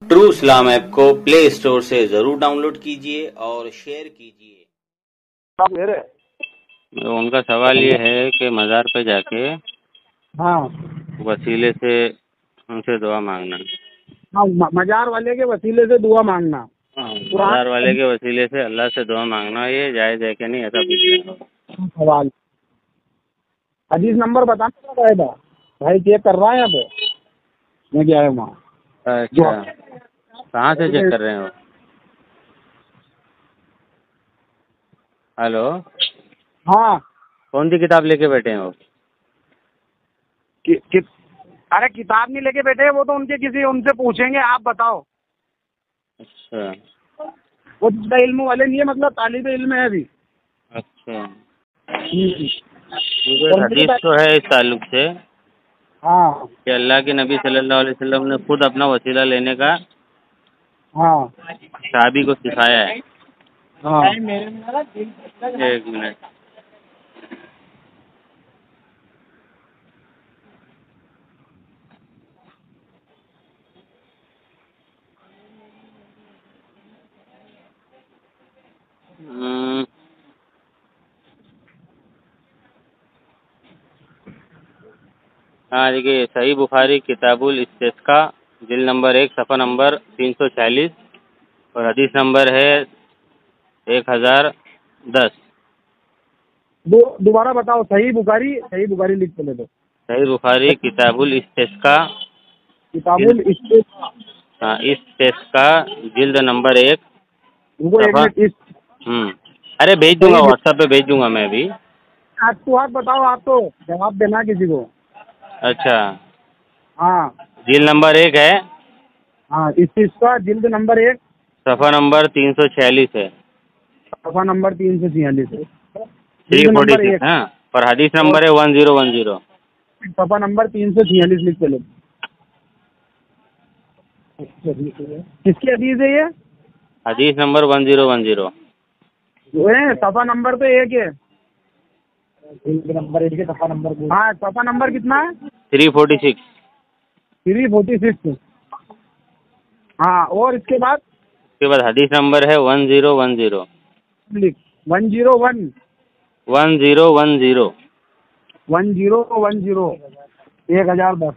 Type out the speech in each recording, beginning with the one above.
True इस्लाम app को play store से जरूर डाउनलोड कीजिए और शेयर कीजिए। उनका सवाल ये है कि मज़ार पे जाके हाँ वसीले से उनसे दुआ मांगना। हाँ, मजार वाले के वसीले से दुआ मांगना। मज़ार वाले के वसीले से अल्लाह से दुआ मांगना, ये जायज़ है कि नहीं, ऐसा पूछ सवाल हदीस नंबर बताना पड़ेगा। भाई चेक कर रहा है यहाँ पे, मैं क्या है वहाँ। अच्छा, कहाँ से चेक कर रहे हो? हेलो, हाँ कौन सी किताब लेके बैठे हो? अरे किताब नहीं लेके बैठे, वो तो उनसे पूछेंगे, आप बताओ। अच्छा वो ज़्यादा इल्म वाले नहीं है, मतलब तालिब इल्म है अभी। अच्छा, क्योंकि हदीस तो है इस ताल्लुक से हाँ कि अल्लाह के नबी सल्लल्लाहु अलैहि वसल्लम ने खुद अपना वसीला लेने का हाँ सहाबी को सिखाया है। हाँ। एक मिनट, हाँ देखिए, सही बुखारी किताबुल इस्तिस्का जिल्द नंबर 1 सफ़ा नंबर 346 और हदीस नंबर है 1010। दोबारा बताओ। सही बुखारी लिख के ले दो। सही बुखारी किताबुल इस्तिस्का, किताबुल इसके हाँ इस्तिस्का जिल्द नंबर 1 वो एक सफ़ा। मिनट इस अरे भेज दूंगा, सही व्हाट्सएप पे भेज दूंगा मैं अभी। आप तो आप बताओ, आप तो जवाब देना किसी को। अच्छा, हाँ जिल्द नंबर 1 है, हाँ, इसका जिल्द नंबर 1 सफ़ा नंबर 346 है, सफा नंबर 346 है। जिल्द नंबर 346। 1 हाँ, और हदीस और नंबर है 1010। सफा नंबर 346 लिख के लो। किसकी हदीस है ये? हदीस नंबर 1010। वो है सफा नंबर तो 1 है। जिल्द नंबर 1 है, सफा नंबर। हाँ, सफा नंबर कितना है? 346। 346। हाँ, और इसके बाद उसके बाद हदीस नंबर है 1010। लिख 101 1010। 1010 1010।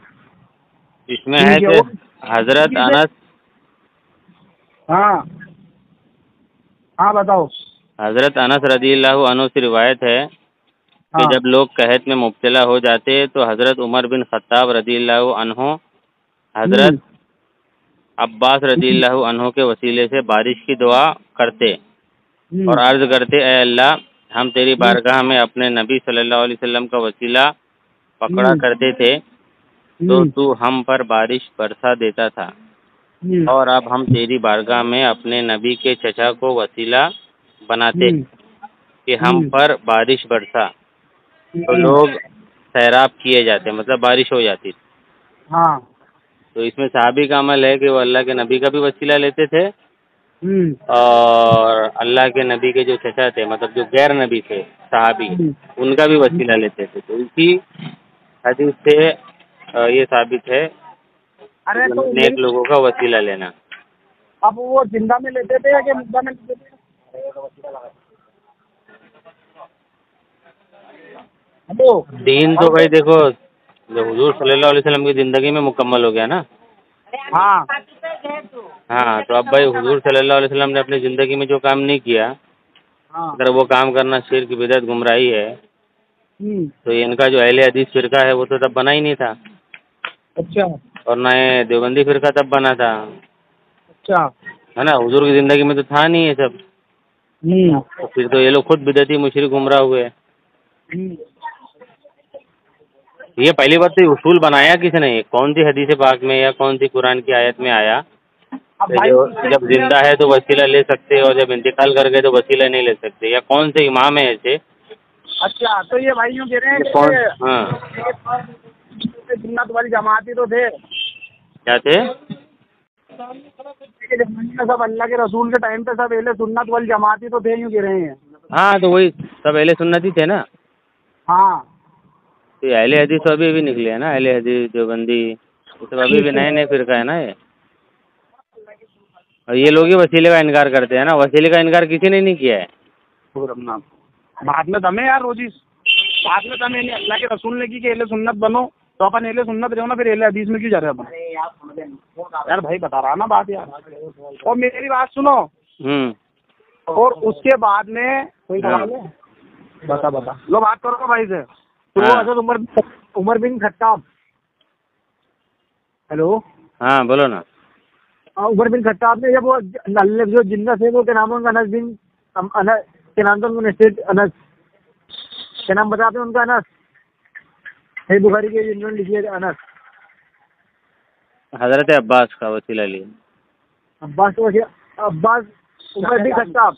इसमें है ठीक है। कि और हजरत अनस हाँ हाँ बताओ। हजरत अनस रज़ियल्लाहु अन्हु से रिवायत है कि हाँ जब लोग कहत में मुब्तला हो जाते तो हजरत उमर बिन खत्ताब रज़ियल्लाहु अन्हु हजरत अब्बास रज़ियल्लाहु अन्हु के वसीले से बारिश की दुआ करते और अर्ज़ करते, ए अल्लाह, हम तेरी बारगाह में अपने नबी सल्लल्लाहु अलैहि वसल्लम का वसीला पकड़ा करते थे तो तू हम पर बारिश बरसा देता था, और अब हम तेरी बारगाह में अपने नबी के चचा को वसीला बनाते कि हम पर बारिश बरसा। तो लोग सैराब किए जाते, मतलब बारिश हो जाती। हाँ तो इसमें सहाबी का अमल है कि वो अल्लाह के नबी का भी वसीला लेते थे और अल्लाह के नबी के जो चचा थे, मतलब जो गैर नबी थे सहाबी, उनका भी वसीला लेते थे। तो इसी हदीस से ये साबित है अरे तो नेक लोगों का वसीला लेना। अब वो जिंदा में लेते थे या कि मुद्दा में लेते थे? हेलो। दीन तो भाई देखो, जब हुजूर सल्लल्लाहु अलैहि वसल्लम की ज़िंदगी में मुकम्मल हो गया ना। हाँ हाँ, तो अब भाई हुजूर सल्लल्लाहु अलैहि वसल्लम ने अपनी ज़िंदगी में जो काम नहीं किया, हाँ। अगर वो काम करना शिर्क, बिदअत, गुमराही है, तो इनका जो अहले हदीस फ़िरका है वो तो तब बना ही नहीं था, अच्छा और ना ये देवबंदी फ़िरका तब बना था, अच्छा। है ना। हुजूर की ज़िंदगी में तो था नहीं ये सब, तो फिर तो ये लोग खुद बिदअती मुशरिक गुमराह हुए। ये पहली बात तो उसूल बनाया किसने, कौन सी हदीस पाक में या कौन सी कुरान की आयत में आया अब कि भाई जो जब जिंदा है तो वसीला ले सकते हैं और जब इंतकाल कर गए तो वसीला नहीं ले सकते, या कौन से इमाम है ऐसे? अच्छा, तो ये भाई यूँ कह रहे हैं ये कौन? हाँ, कि सुन्नत वाली जमाती तो थे क्या थे? कि जमाने में, सब अल्लाह के रसूल के टाइम पे सब अहले सुन्नत वाली जमाती तो थे, यूँ कह रहे हैं। हाँ, तो वही सब अहले सुन्नत ही थे ना। हाँ तो ये अहले हदीस तो अभी भी निकले हैं ना, अहले हदीस, देवबंदी, ये सब अभी भी नए नए फ़िरका है ना ये। और ये लोग ही वसीले का इनकार करते हैं ना, वसीले का इनकार किसी ने नहीं किया है। बाद में दमे यार रोजी, बाद में दमे नहीं, अल्लाह के रसूल ने की कि एले सुन्नत बनो, तो अपन एले सुन्नत रहो ना, फिर एले हदीस में क्यों जा रहे अपन? यार भाई बता रहा ना बात यार, और मेरी बात सुनो। और उसके बाद में कोई सवाल है? बता लो, बात करो भाई से। तो हज़रत उमर बिन खत्ताब, हेलो, हाँ बोलो ना। उमर बिन खत्ताब ने जब वो जो जिंदा थे वो क्या नाम है उनका, अनस बिन अनस के नाम था उनको, अनस क्या नाम बताते हैं उनका? अनस है बुखारी के जिन्होंने लिखी है अनस। हजरत अब्बास का वसीला लिया। अब्बास उमर बिन खत्ताब,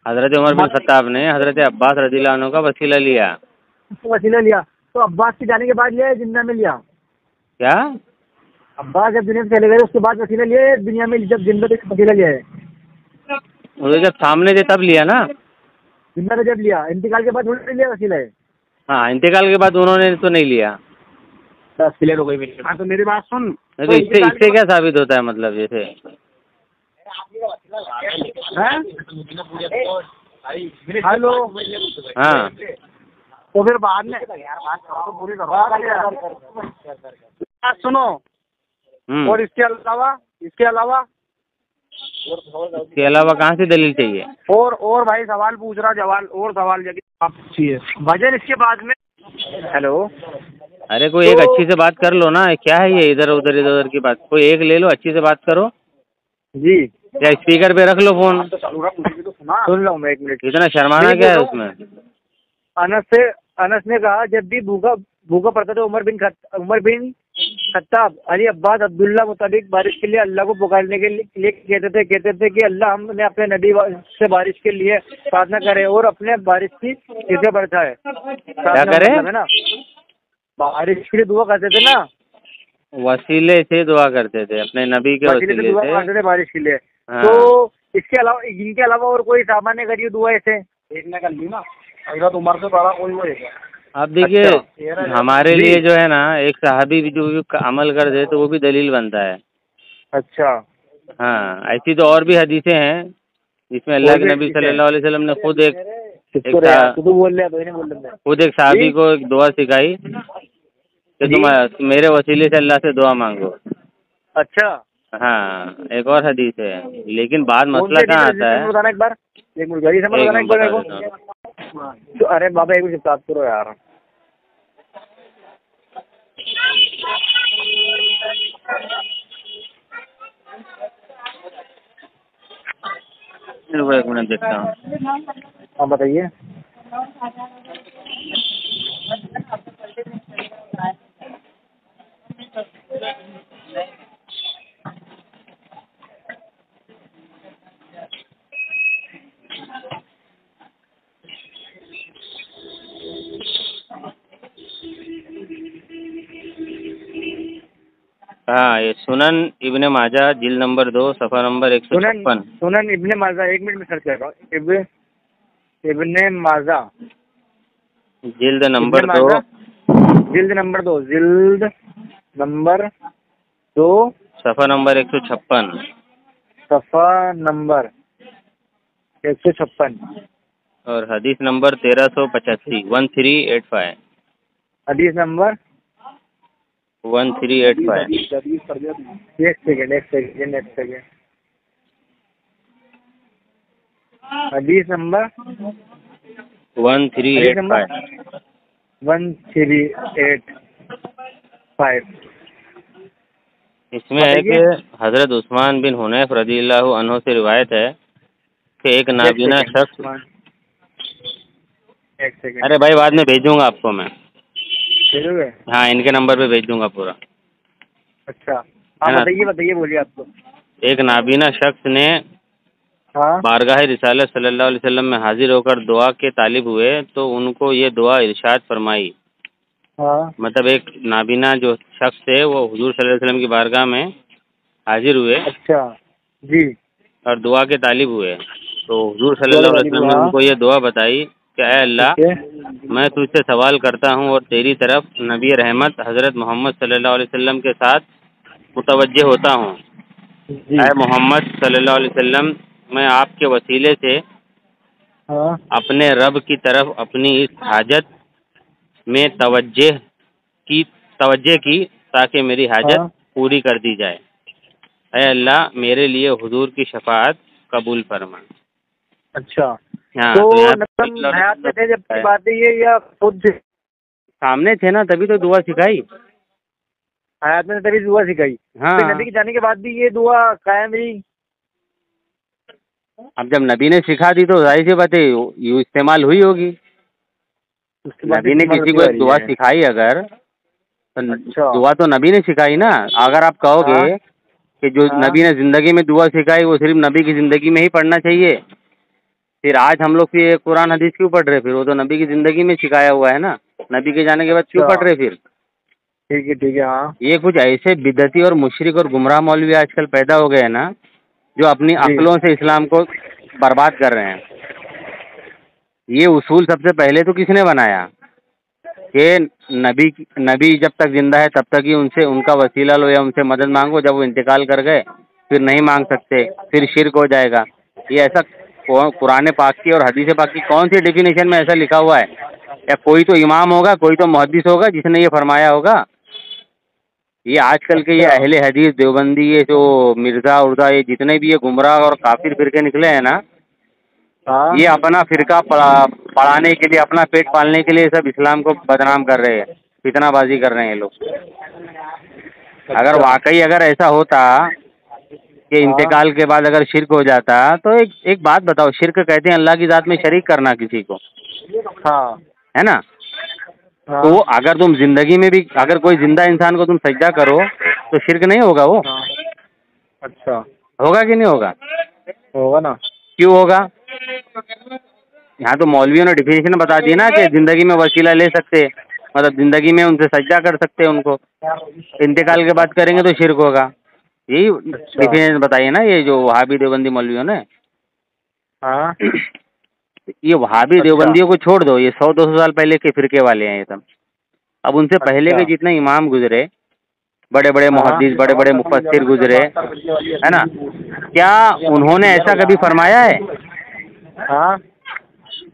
हजरत उमर बिन खत्ताब ने हजरत अब्बास रज़ियल्लाहु अन्हु का वसीला लिया। तो अब्बास के जाने के बाद लिया या जिंदा में लिया? क्या? अब्बास जब दुनिया से चले गए उसके बाद वसीला लिया या दुनिया में जब जिंदा थे वसीला लिया है? उन्हें जब सामने थे तब लिया ना। जिंदा में जब लिया, इंतकाल के बाद उन्होंने लिया वसीला है? हाँ, इंतकाल के बाद उन्होंने तो नहीं लिया। बस क्लियर हो गई मेरी। हाँ तो मेरी बात सुन, तो इससे क्या साबित होता है, मतलब जैसे हेलो, हाँ, तो फिर बाद में बात सुनो। और इसके अलावा कहाँ से दलील चाहिए? और भाई सवाल पूछ रहा, सवाल जवाब चाहिए भजन इसके बाद में। हेलो, अरे कोई एक अच्छी से बात कर लो ना, क्या है ये इधर उधर की बात? कोई एक ले लो, अच्छी से बात करो जी। या स्पीकर पे रख लो फोन। सुन लो मैं, 1 मिनट। इतना शर्माना क्या है उसमें? अनस ने कहा जब भी भूखा पड़ता था उमर बिन खत्ताब अली अब्बास अब्दुल्ला मुताबिक बारिश के लिए अल्लाह को पुकारने के लिए कहते थे कि अल्लाह हमने अपने नबी से बारिश के लिए प्रार्थना करे और अपने बारिश की चीजें बरसाए। क्या करे? है ना, बारिश के लिए दुआ करते थे ना, वसीले से दुआ करते थे, अपने नबी के वसीले से दुआ करते थे बारिश के लिए। हाँ। तो इनके अलावा और कोई सामान्य करिए दुआ ऐसे एक ने कर ली ना, हज़रत उमर से बड़ा कोई वो है? अब देखिए, हमारे लिए जो है ना, एक सहाबी भी जो अमल कर दे तो वो भी दलील बनता है। अच्छा, हाँ, ऐसी तो और भी हदीसें हैं जिसमें अल्लाह के नबी सल्लल्लाहु अलैहि वसल्लम ने खुद एक सहाबी को एक दुआ सिखाई कि तुम मेरे वसीले से अल्लाह से दुआ मांगो। अच्छा, हाँ, एक और हदीस है, लेकिन बाद मसला कहाँ आता है? बताना एक बार, एक मिनट। तो अरे बाबा एक मिनट बात करो यार। एक मिनट देखता हूँ। हाँ बताइए। हाँ, ये सुनन इब्ने माजा जिल्द नंबर 2 सफ़ा नंबर 156। सुनन इब्ने माजा, 1 मिनट में सर्च कर रहा हूँ। इब्ने माजा जिल्द नंबर 2 सफ़ा नंबर 156 सफ़ा नंबर 156 और हदीस नंबर 1385 1385 हदीस नंबर 1385। एक सेकेंड हदीस नंबर 1385। इसमें है कि हजरत उस्मान बिन हुनैफ रज़ियल्लाहु अन्हु से रिवायत है कि एक नाबीना शख्स, अरे भाई बाद में भेजूंगा आपको मैं, हाँ इनके नंबर पे भेज दूंगा पूरा। अच्छा, हाँ बताइए बोलिए आपको। एक नाबीना शख्स ने बारगाह रिसालत सल्लल्लाहु अलैहि वसल्लम में हाजिर होकर दुआ के तालिब हुए तो उनको ये दुआ इरशाद फरमाई। मतलब एक नाबीना जो शख्स थे वो हुजूर सल्लल्लाहु अलैहि वसल्लम की बारगाह में हाजिर हुए। अच्छा जी। और दुआ के तालिब हुए तो हुजूर सल्लल्लाहु अलैहि वसल्लम ने उनको ये दुआ बताई कि ऐ अल्लाह, मैं तुझसे सवाल करता हूँ और तेरी तरफ नबी रहमत हज़रत मोहम्मद सल्लल्लाहु अलैहि वसल्लम के साथ मुतवज्जे होता हूँ जी। ऐ मोहम्मद सल्लल्लाहु अलैहि वसल्लम, मैं आपके वसीले से हाँ अपने रब की तरफ अपनी इस हाजत में तवज्जे की ताकि मेरी हाजत हाँ। पूरी कर दी जाए। ऐ अल्लाह, मेरे लिए हुजूर की शफाअत कबूल फरमा। अच्छा, हाँ, तो तो यहाँ नबी हयात में थे जब की बात है ये, या खुद सामने थे ना, तभी तो दुआ सिखाई। हयात में तभी दुआ सिखाई? हाँ, फिर नबी के जाने के बाद भी ये दुआ कायम रही? अब जब नबी ने सिखा दी तो जाहिर सी बात है ये इस्तेमाल हुई होगी। उसके बाद नबी ने इस्तेमाल किसी होती को आ एक रही दुआ है। सिखाई अगर, तो अच्छा। दुआ तो नबी ने सिखाई ना। अगर आप कहोगे हाँ कि जो हाँ। नबी ने जिंदगी में दुआ सिखाई वो सिर्फ नबी की जिंदगी में ही पढ़ना चाहिए, फिर आज हम लोग फिर कुरान हदीस क्यों पढ़ रहे? फिर वो तो नबी की जिंदगी में सिखाया हुआ है ना, नबी के जाने के बाद क्यों अच्छा, पढ़ रहे फिर? ठीक है। हाँ ये कुछ ऐसे बिदती और मुशरिक और गुमराह मौलवी आजकल पैदा हो गए हैं ना, जो अपनी जी। अक्लों से इस्लाम को बर्बाद कर रहे हैं। ये उसूल सबसे पहले तो किसने बनाया कि नबी जब तक जिंदा है तब तक ही उनसे उनका वसीला लो या उनसे मदद मांगो, जब वो इंतकाल कर गए फिर नहीं मांग सकते, फिर शिर्क हो जाएगा। ये ऐसा कुरान पाक की और हदीस पाक की कौन सी डेफिनेशन में ऐसा लिखा हुआ है? या कोई तो इमाम होगा, कोई तो मुहद्दिस होगा जिसने ये फरमाया होगा। ये आजकल के ये अच्छा। अहले हदीस देवबंदी, ये जो मिर्ज़ा उर्जा, ये जितने भी ये गुमराह और काफिर फिरके निकले हैं ना, हाँ। ये अपना फिरका पढ़ाने के लिए, अपना पेट पालने के लिए सब इस्लाम को बदनाम कर रहे हैं, फितनाबाजी कर रहे हैं ये लोग। अगर अच्छा। वाकई अगर ऐसा होता कि हाँ इंतकाल के बाद अगर शिर्क हो जाता, तो एक बात बताओ, शिर्क कहते हैं अल्लाह की ज़ात में शरीक करना किसी को, हाँ है ना? हाँ। तो अगर तुम जिंदगी में भी अगर कोई जिंदा इंसान को तुम सजदा करो तो शिर्क नहीं होगा वो? हाँ। अच्छा, होगा कि नहीं होगा? होगा ना। क्यों होगा? यहाँ तो मौलवियों ने डिफिनेशन बता दी ना कि जिंदगी में वसीला ले सकते, मतलब जिंदगी में उनसे सजदा कर सकते हैं उनको, इंतकाल के बाद करेंगे तो शिर्क होगा। यही अच्छा। डिफिनेशन बताई है ना ये जो वहाबी देवबंदी मौलवियों ने। हाँ। ये वहाबी अच्छा। देवबंदियों को छोड़ दो, ये 100-200 साल पहले के फिरके वाले हैं ये सब। अब उनसे पहले अच्छा। के जितने इमाम गुजरे, बड़े बड़े हाँ। मुहद्दिस, बड़े बड़े मुफस्सिर गुजरे, है ना, क्या उन्होंने ऐसा कभी फरमाया है? हाँ,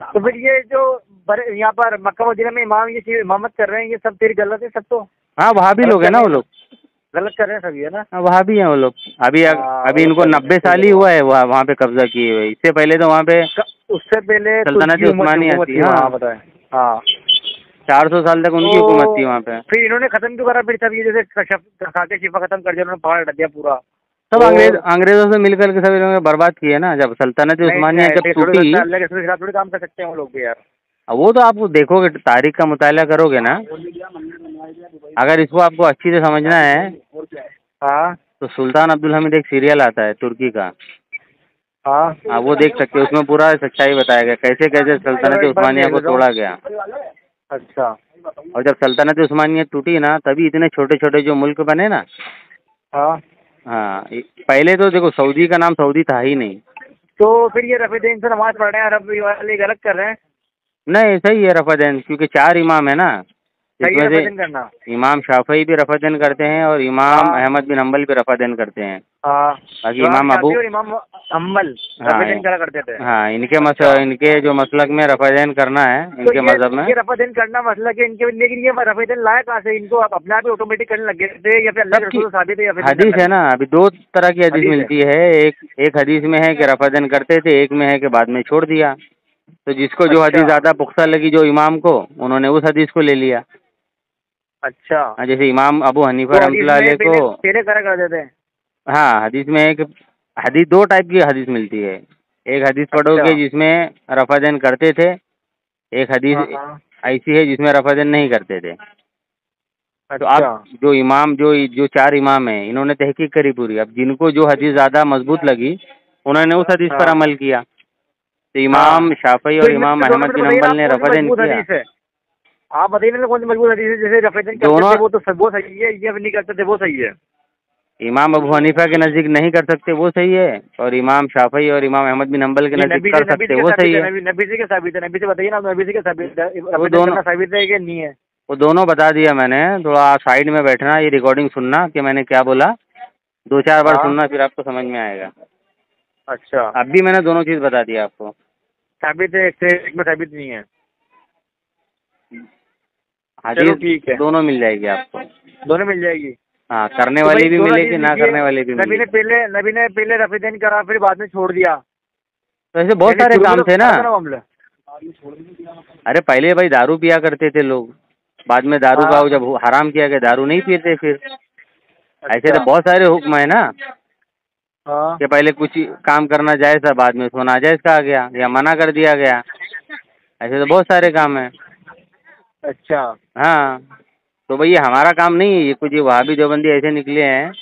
तो फिर ये जो यहाँ पर मक्का मदीना में इमाम ये चीज इमामत कर रहे हैं, ये सब तेरी गलत है सब? तो हाँ, वहाबी गलत लोग कर हैं ना रहे वो हैं, लोग। गलत कर रहे हैं सभी, है ना? हाँ, वहाबी हैं वो लोग। अभी अभी गलत इनको कर रहे 90 हैं, सही साल ही बताया। हुआ है वहाँ पे कब्जा किए हुए। इससे पहले तो वहाँ पे उससे पहले सल्तनत तुर्की उस्मानिया हुकूमत थी। थी हाँ, वहाँ, बताए। हाँ, 400 साल तक उनकी हुकूमत थी तो वहाँ पे। फिर इन्होंने खत्म क्यों करा फिर सब? ये जैसे खाके शिफा खत्म कर दिया उन्होंने, पहाड़ हटा दिया पूरा। सब और अंग्रेजों से मिलकर के सब इन्होंने बर्बाद किए ना। जब सल्तनत नहीं, उस्मानिया जब ऐसे थोड़ी टूटी, होता है, अल्लाह के रसूल के खिलाफ थोड़ी काम कर सकते हैं वो लोग भी यार। वो तो आप देखोगे, तारीख का मुताला करोगे ना, अगर इसको आपको अच्छी से समझना है हाँ तो सुल्तान अब्दुल हमीद एक सीरियल आता है तुर्की का, हाँ। हाँ वो देख सकते हो। उसमें पूरा सच्चाई बताया गया कैसे कैसे चलो सल्तनत एक बार उस्मानिया देख को लेता हूँ। तोड़ा गया। अच्छा। और जब सल्तनत उस्मानिया टूटी ना, तभी इतने छोटे छोटे जो मुल्क बने ना। हाँ, हाँ, पहले तो देखो सऊदी का नाम सऊदी था ही नहीं। तो फिर ये रफीदीन से नमाज पढ़ रहे हैं, अरब वाले गलत कर रहे हैं? नहीं, सही है रफादैन, क्योंकि 4 इमाम है ना, सही है इसमें से रफीदीन करना। इमाम शाफई भी रफादैन करते हैं और इमाम हाँ अहमद बिन हम्बल भी रफादैन करते हैं। हाँ। बाकी इमाम इमाम अबू, शाफी और इमाम अम्मल हाँ रफीदीन करा करते थे। हाँ, अच्छा, इनके जो मसलक में रफादैन करना है, तो इनके मजहब में। ये रफीदीन करना मसला कि इनके, लेकिन ये रफीदीन लाए कहाँ से? इनको आप अपने आप ही ऑटोमेटिक करने लगे थे, या फिर अल्लाह के सबकी रसूल से साबित है? या फिर हदीस है ना, अभी 2 तरह की हदीस हदीस है। मिलती है। एक हदीस में है कि रफादैन करते थे, एक में है कि बाद में छोड़ दिया। तो जिसको जो हदीस अच्छा। ज़्यादा पुख्ता लगी जो इमाम को, उन्होंने उस हदीस को ले लिया। अच्छा, हाँ, जैसे इमाम अबू हनीफा तो हदीस रहमतुल्लाह में अलैह को। पहले करा करते थे? हाँ, हदीस में एक हदीस 2 टाइप की हदीस मिलती है। एक हदीस अच्छा। पढ़ोगे जिसमें रफादैन करते थे, एक हदीस हाँ हाँ। ऐसी है जिसमें रफादैन नहीं करते थे। तो अच्छा। अब जो इमाम जो 4 इमाम हैं, इन्होंने तहकीक करी पूरी। अब जिनको जो हदीस ज़्यादा मजबूत लगी, उन्होंने उस हदीस पर हाँ अमल किया। तो हाँ। इमाम शाफई तो और इनमें इमाम से दोनों अहमद में बिन बताइए ना, हम्बल आप ने कौन सी रफादैन मजबूत किया। हदीस है? आप बताइए ना कौन सी मजबूत हदीस है? जैसे रफीदीन करते दोनों थे वो तो वो सही है, ये नहीं करते थे वो सही है? इमाम अबू हनीफा के नज़दीक नहीं कर सकते वो सही है, और इमाम शाफई और इमाम अहमद बिन हम्बल के ये नज़दीक नबी कर से सकते क्या वो साबित सही है? है। नबी से क्या साबित है? नबी से बताइए ना, नबी से क्या साबित है? वो रफीदीन दोनों करना साबित है कि नहीं है? वो दोनों बता दिया मैंने। थोड़ा साइड में बैठना, ये रिकॉर्डिंग सुनना कि मैंने क्या बोला। 2-4 बार हाँ। सुनना, फिर आपको समझ में आएगा। अच्छा, अब भी मैंने दोनों चीज़ बता दिया आपको। साबित है, एक से एक में साबित नहीं है। हदीस ठीक है, दोनों मिल जाएगी आपको। दोनों मिल जाएगी। हाँ, करने तो वाली भाई भी दोनों मिलेगी, हदीस ना लिखिए। करने वाली भी नबी मिलेगी। ने पहले रफीदैन करा, फिर बाद में छोड़ दिया। तो ऐसे बहुत यानी सारे शुरू में काम तो थे ना। करा था ना मामला। अरे पहले भाई दारू पिया करते थे लोग, बाद में दारू हाँ। का जब हराम किया गया, दारू नहीं पीते फिर। ऐसे अच्छा। तो बहुत सारे हुक्म है ना, हाँ। कि पहले कुछ काम करना जायज़ था, बाद में उसको नाजायज़ कहा गया या मना कर दिया गया। ऐसे तो बहुत सारे काम हैं। अच्छा। हाँ, तो भैया हमारा काम नहीं है ये। कुछ ये वहाबी देवबंदी ऐसे निकले हैं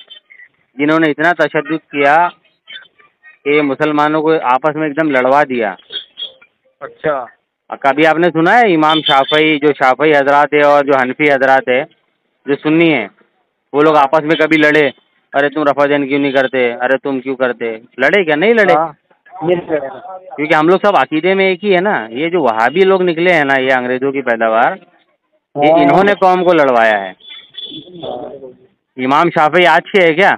जिन्होंने इतना तशद्दुद किया कि मुसलमानों को आपस में एकदम लड़वा दिया। अच्छा। कभी आपने सुना है इमाम शाफई, जो शाफई हजरात है, और जो हनफी हजरात है, जो सुन्नी है, वो लोग हाँ। आपस में कभी लड़े? अरे तुम रफाजन क्यों नहीं करते, अरे तुम क्यों करते? लड़े क्या? नहीं लड़े। हाँ। ये क्योंकि हम लोग सब अकीदे में एक ही है ना। ये जो वहाबी लोग निकले हैं ना, ये अंग्रेजों की पैदावार, ये इन्होंने कौम को लड़वाया है। इमाम शाफी आज के है क्या?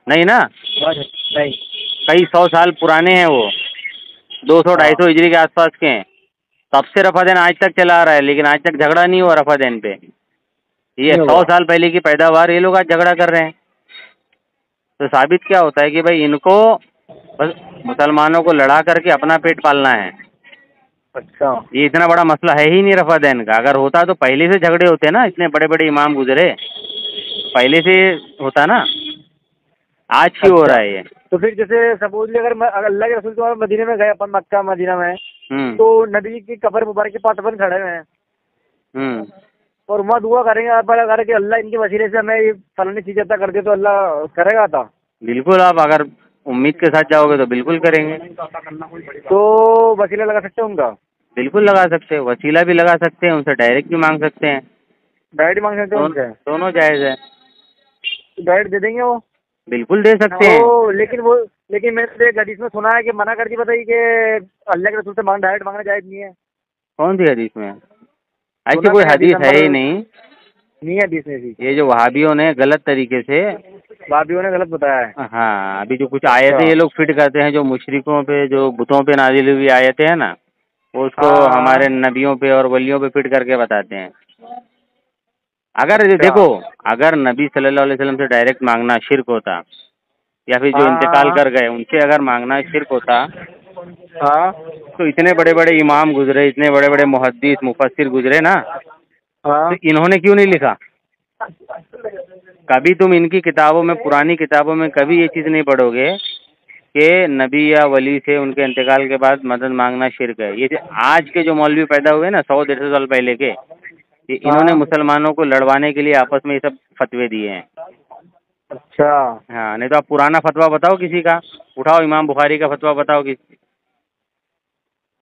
नहीं ना, नहीं। कई 100 साल पुराने हैं वो, 200-250 हिजरी के आसपास के हैं। तब से रफादेन आज तक चला आ रहा है, लेकिन आज तक झगड़ा नहीं हुआ रफादेन पे। ये 100 साल पहले की पैदावार, ये लोग आज झगड़ा कर रहे हैं। तो साबित क्या होता है कि भाई इनको बस मुसलमानों को लड़ा करके अपना पेट पालना है। अच्छा। ये इतना बड़ा मसला है ही नहीं रफादेन का। अगर होता तो पहले से झगड़े होते ना, इतने बड़े बड़े इमाम गुजरे, पहले से होता ना। आज क्यों हो रहा है ये? तो फिर जैसे सपोज अगर अल्लाह के रसूल तो मदीने में गए अपन, मक्का मदीना में, तो नबी की कब्र मुबारक के पास अपन खड़े हुए हैं और वहाँ दुआ करेंगे अगर कि अल्लाह इनके वसीले से हमें ये फलानी चीज अता कर दे, तो अल्लाह करेगा था। बिल्कुल, आप अगर उम्मीद के साथ जाओगे तो बिल्कुल करेंगे। तो वसीला लगा सकते हैं उनका? बिल्कुल लगा सकते हैं, वसीला भी लगा सकते हैं, उनसे डायरेक्ट भी मांग सकते हैं। डायरेक्ट मांग सकते हैं उनसे? दोनों जायज़ है। डायरेक्ट दे देंगे वो? बिल्कुल दे सकते हैं। लेकिन मैंने एक हदीस में सुना है कि मना कर दी, बताइए कि अल्लाह के रसूल से डायरेक्ट मांगना जायज नहीं है। कौन सी हदीस में? ऐसी कोई हदीस है ही नहीं। नहीं है हदीस में। ये जो वहाबियों ने गलत तरीके से, वहाबियों ने गलत बताया है। हाँ, अभी जो कुछ आयतें ये लोग फिट करते हैं, जो मुशरिकों पे, जो बुतों पे नाजिल हुई आयतें हैं ना, वो उसको हमारे नबियों पे और वलियों पे फिट करके बताते हैं। अगर देखो, अगर नबी सल्लल्लाहु अलैहि वसल्लम से डायरेक्ट मांगना शिर्क होता, या फिर जो इंतकाल कर गए उनसे अगर मांगना शिर्क होता, तो इतने बड़े बड़े इमाम गुजरे, इतने बड़े बड़े मुहद्दिस मुफस्सिर गुजरे ना, तो इन्होंने क्यों नहीं लिखा? कभी तुम इनकी किताबों में, पुरानी किताबों में कभी ये चीज़ नहीं पढ़ोगे कि नबी या वली से उनके इंतकाल के बाद मदद मांगना शिर्क है। ये आज के जो मौलवी पैदा हुए ना 100-150 साल पहले के, ये इन्होंने मुसलमानों को लड़वाने के लिए आपस में ये सब फतवे दिए हैं। अच्छा। हाँ, नहीं तो आप पुराना फतवा बताओ किसी का, उठाओ, इमाम बुखारी का फतवा बताओ किसी,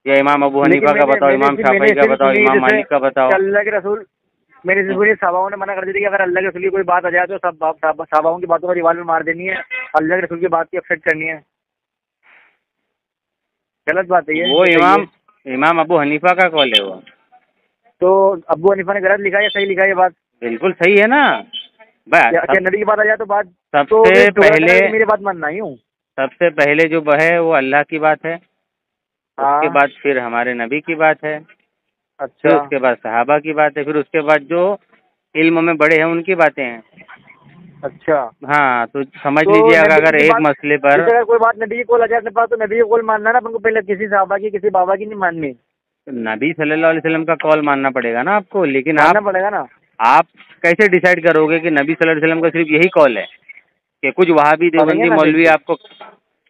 या इमाम अबू हनीफा का बताओ, इमाम शाफई का बताओ, इमाम मालिक का बताओ। अल्लाह के रसूल, मेरे से सहाबाओं ने मना कर दी थी कि अगर अल्लाह के रसूल की कोई बात आ जाए तो सब सहाबाओं की बातों को दीवार में मार देनी है, अल्लाह के रसूल की बात की एक्सेप्ट करनी है। गलत बात है ये। वो इमाम अबू हनीफा का कॉल है वो। तो अबू हनीफा ने गलत लिखा है या सही लिखा है ये बात? बिल्कुल सही है ना। क्या नबी की बात आ जाए तो बात, सबसे पहले मेरी बात मानना ही हूँ। सबसे पहले जो है वो अल्लाह की बात है, उसके बाद फिर हमारे नबी की बात है, अच्छा, फिर उसके बाद सहाबा की बात है, फिर उसके बाद जो इल्म में बड़े हैं उनकी बातें हैं। अच्छा। हाँ, तो समझ लीजिए अगर एक मसले पर अगर कोई बात नबी की कॉल आ जाए अपने पास, तो नबी की कॉल मानना ना अपन को, पहले किसी सहाबा की, किसी बाबा की नहीं माननी। नबी सल्लल्लाहु अलैहि वसल्लम का कॉल मानना पड़ेगा ना आपको। लेकिन मानना पड़ेगा ना। आप कैसे डिसाइड करोगे कि नबी सल्लल्लाहु अलैहि वसल्लम का सिर्फ यही कॉल है? कि कुछ वहाबी देवबंदी मौलवी आपको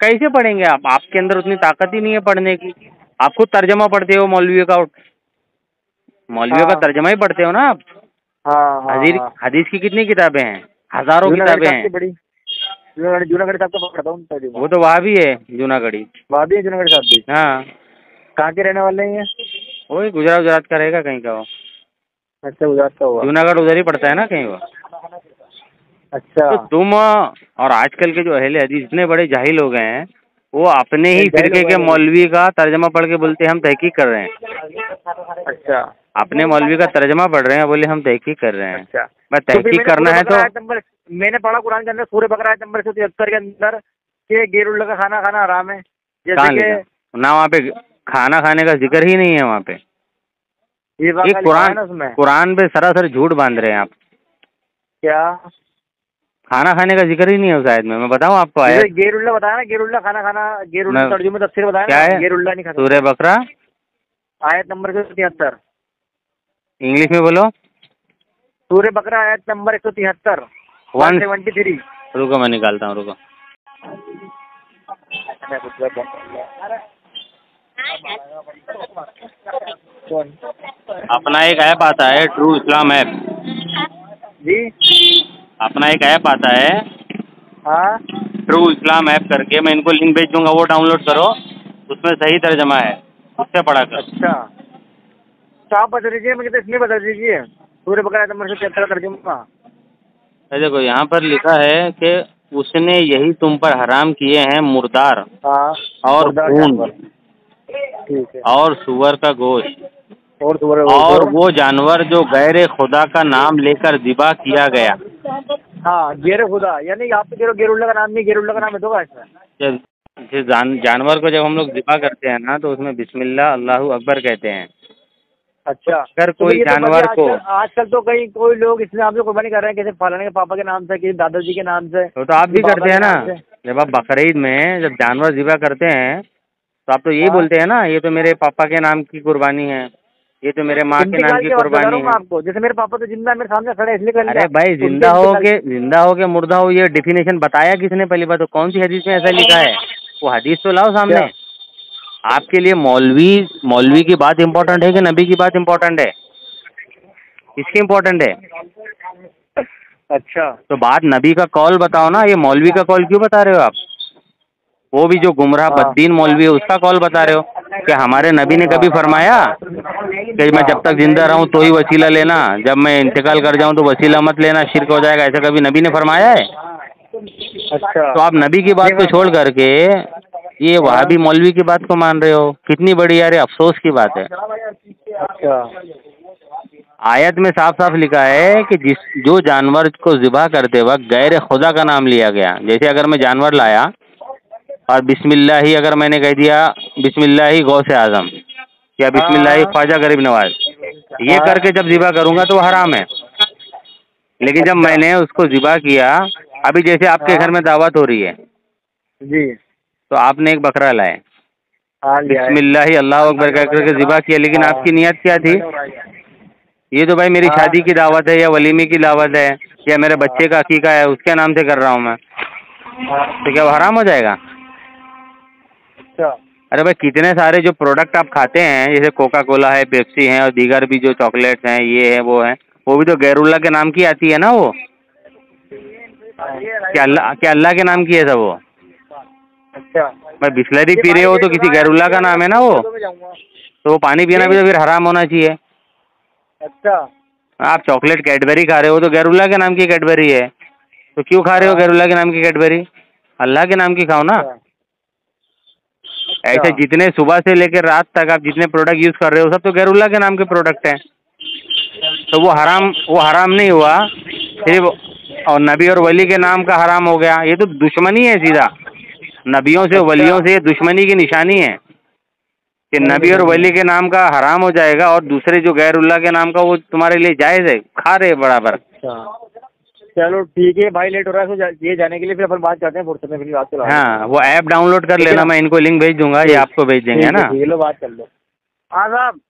कैसे पढ़ेंगे? आपके अंदर उतनी ताकत ही नहीं है पढ़ने की। आप खुद तर्जमा पढ़ते हो मौलवियों का तर्जमा ही पढ़ते हो ना आप। हदीस की कितनी किताबें हैं? हजारों किताबें हैं। जूनागढ़ साहब का पढ़ता हूँ। वो तो वहाबी है, जूनागढ़ी। वहाबी है जूनागढ़ साहब भी? हाँ। कहाँ के रहने वाले हैं? वही गुजरात का रहेगा कहीं का वो। अच्छा, गुजरात का हुआ। जूनागढ़ उधर ही पड़ता है ना कहीं वो। अच्छा। तो तुम और आजकल के जो अहले हदीस इतने बड़े जाहिल हो गए हैं वो अपने ही फिरके के मौलवी का तर्जमा पढ़ के बोलते हैं हम तहकीक कर रहे हैं। अच्छा, अपने मौलवी का तर्जमा पढ़ रहे हैं, बोले हम तहकीक कर रहे हैं। अच्छा, मैं तहकीक करना है तो मैंने पढ़ा कुरान के अंदर सूरह बकरा आयत नंबर 173 के अंदर कि गैरुल्लाह का खाना खाना हराम है। कहाँ जैसे लिखा? ना वहाँ पे खाना खाने का जिक्र ही नहीं है वहाँ पे। ये कुरान पे सरासर झूठ बांध रहे हैं आप। क्या खाना खाने का जिक्र ही नहीं है उस आयत में। मैं बताऊँ आपको आयत? गैरुल्लाह बताया ना, गैरुल्लाह खाना खाना, गैरुल्लाह तर्जुमे तफसीर बताया क्या है? गैरुल्लाह नहीं खाता। सूरह बकरा आयत नंबर 173, इंग्लिश में बोलो। सूरह बकरा आयत नंबर 173 173। रुको मैं निकालता हूँ, रुको। अपना एक ऐप आता है ट्रू इस्लाम ऐप जी, अपना एक ऐप आता है हाँ, ट्रू इस्लाम ऐप करके, मैं इनको लिंक भेज दूंगा, वो डाउनलोड करो, उसमें सही तर्जमा है, उससे पढ़ा कर। अच्छा, तो आप बता दीजिए मुझे, तो इसमें बता दीजिए सूरह बकरा नंबर 173 तर्जुमा। देखो यहाँ पर लिखा है कि उसने यही तुम पर हराम किए हैं मुर्दार और खून ठीक है, और सुअर का गोश्त और वो जानवर जो गैर खुदा का नाम लेकर ज़िबा किया गया। हाँ, गैर खुदा यानी आप तो गैरुल्लाह का नाम नहीं, गैरुल्लाह का नाम है तो इसमें जब जानवर को जब हम लोग ज़िबा करते हैं ना, तो उसमें बिस्मिल्लाह अल्लाहू अकबर कहते हैं। अच्छा, अगर कोई तो जानवर को आजकल तो कोई लोग इस नाम से कुर्बानी कर रहे हैं, किसी फलाने के पापा के नाम से, किसी दादाजी के नाम से। तो आप भी करते हैं ना, जब आप बकरीद में जब जानवर ज़िबा करते हैं तो आप तो यही बोलते हैं ना, ये तो मेरे पापा के नाम की कुर्बानी है, ये तो मेरे माँ के नाम की कुर्बानी है। आपको जैसे मेरे पापा तो जिंदा मेरे सामने खड़े इसलिए कर लिया। अरे भाई, जिंदा हो के मुर्दा हो, ये डेफिनेशन बताया किसने? पहली बात तो कौन सी हदीस में ऐसा लिखा है? वो हदीस तो लाओ सामने। आपके लिए मौलवी की बात इम्पोर्टेंट है कि नबी की बात इम्पोर्टेंट है? किसकी इम्पोर्टेंट है? अच्छा, तो बात नबी का कौल बताओ ना, ये मौलवी का कौल क्यों बता रहे हो आप? वो भी जो गुमराह बद्दीन मौलवी है उसका कौल बता रहे हो कि हमारे नबी ने कभी फरमाया कि मैं जब तक जिंदा रहूं तो ही वसीला लेना, जब मैं इंतकाल कर जाऊं तो वसीला मत लेना, शिर्क हो जाएगा, ऐसा कभी नबी ने फरमाया है? अच्छा, तो आप नबी की बात को छोड़ करके ये वहाबी मौलवी की बात को मान रहे हो, कितनी बड़ी यार अफसोस की बात है। अच्छा, आयत में साफ साफ लिखा है कि जो जानवर को ज़िबा करते वक्त गैर खुदा का नाम लिया गया, जैसे अगर मैं जानवर लाया और बिस्मिल्लाही अगर मैंने कह दिया बिस्मिल्लाही गौसे आज़म या बिस्मिल्लाही ख्वाजा गरीब नवाज, ये करके जब ज़िबा करूँगा तो हराम है। लेकिन जब मैंने उसको ज़िबा किया, अभी जैसे आपके घर में दावत हो रही है जी, तो आपने एक बकरा लाए, बिस्मिल्लाही अल्लाह अकबर कह करके ज़िबा किया, लेकिन आपकी नियत क्या थी? ये तो भाई मेरी शादी की दावत है या वलीमे की दावत है या मेरे बच्चे का अकीका है, उसके नाम से कर रहा हूँ मैं, तो क्या वो हराम हो जाएगा? अरे भाई, कितने सारे जो प्रोडक्ट आप खाते हैं, जैसे कोका कोला है, पेप्सी है और दीगर भी जो चॉकलेट्स हैं, ये है वो है, वो भी तो गैरुल्लाह के नाम की आती है ना। वो क्या अल्लाह के नाम की है सब वो? अच्छा, भाई बिस्लरी पी रहे हो तो किसी गैरुल्लाह का नाम है ना वो, तो वो पानी पीना भी तो फिर हराम होना चाहिए। अच्छा, आप चॉकलेट कैडबरी खा रहे हो तो गैरुल्लाह के नाम की कैडबरी है, तो क्यों खा रहे हो गैरुल्लाह के नाम की कैडबरी? अल्लाह के नाम की खाओ ना। ऐसे जितने सुबह से लेकर रात तक आप जितने प्रोडक्ट यूज़ कर रहे हो सब तो गैरुल्लाह के नाम के प्रोडक्ट हैं, तो वो हराम नहीं हुआ सिर्फ, और नबी और वली के नाम का हराम हो गया। ये तो दुश्मनी है सीधा, नबियों से वलियों से ये दुश्मनी की निशानी है कि नबी और वली के नाम का हराम हो जाएगा और दूसरे जो गैरुल्लाह के नाम का वो तुम्हारे लिए जायज़ है, खा रहे बराबर। चलो ठीक है भाई, लेट हो रहा है तो ये जाने के लिए फिर अपन बात करते हैं फुर्सत में, फिर बात चलो। हाँ, वो ऐप डाउनलोड कर लेना, मैं इनको लिंक भेज दूंगा, ये आपको भेज देंगे, है ना? बात कर लो। हाँ साहब।